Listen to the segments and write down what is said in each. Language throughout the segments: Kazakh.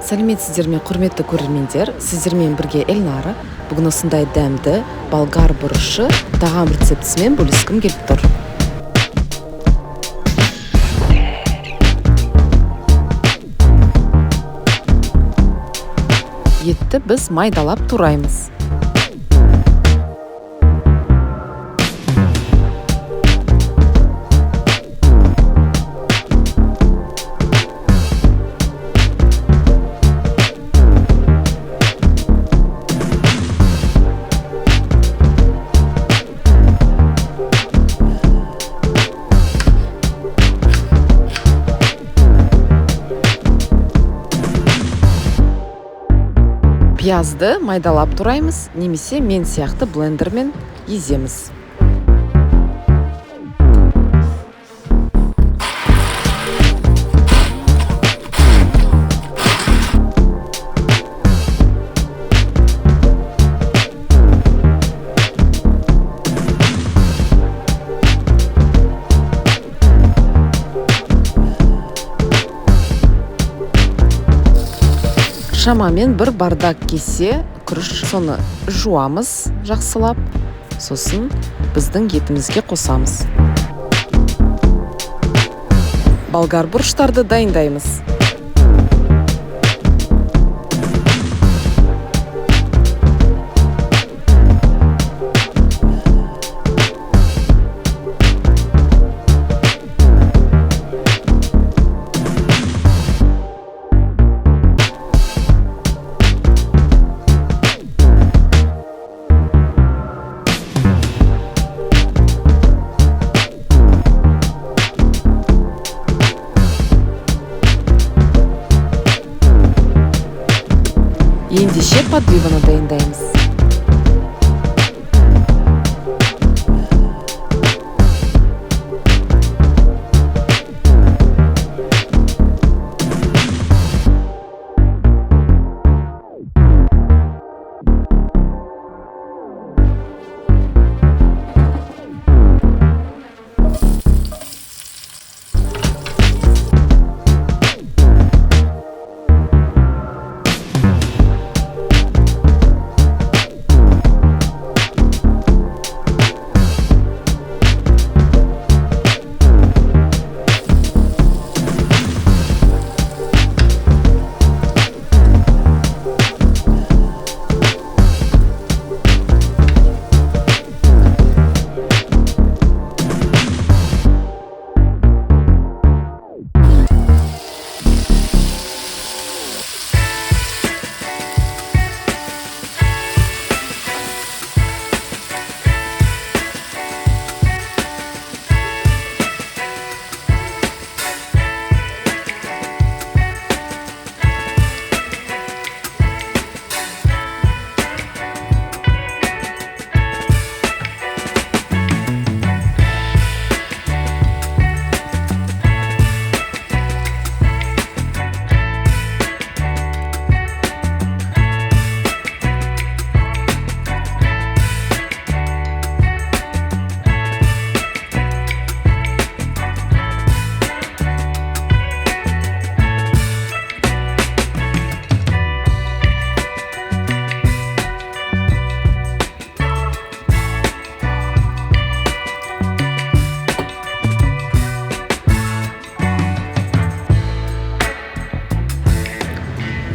Сәлеметсіздер ме, құрметті көрермендер, сіздермен бірге Эльнара. Бүгін осындай дәмді болгар бұрышы тағам рецептісімен бөліскім келіп тұр. Етті біз майдалап тураймыз. Пиязды майдалап тураймыз, немесе мен сияқты блендермен еземіз. Шамамен бір бардак кесе күріш, соны жуамыз жақсылап, сосын біздің етімізге қосамыз. Болгар бұрыштарды дайындаймыз. Ендеше подливаны дайындаймыз.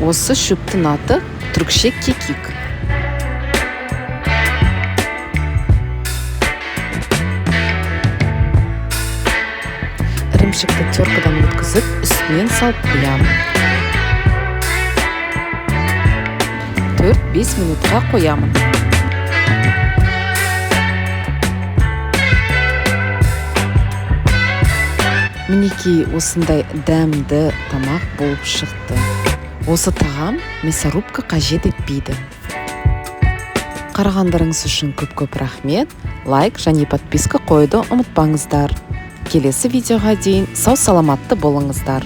Осы шөптің аты түркше кекик. Ірімшікті теркадан өткізіп, үстінен салып қоямын. 4-5 минутқа қоямын. Мінекей осындай дәмді тамақ болып шықты. Осы тағам мясорубка қажет етпейді. Қарағандарыңыз үшін көп рахмет. Лайк және подписка қойды ұмытпаңыздар. Келесі видеоға дейін сау саламатты болыңыздар.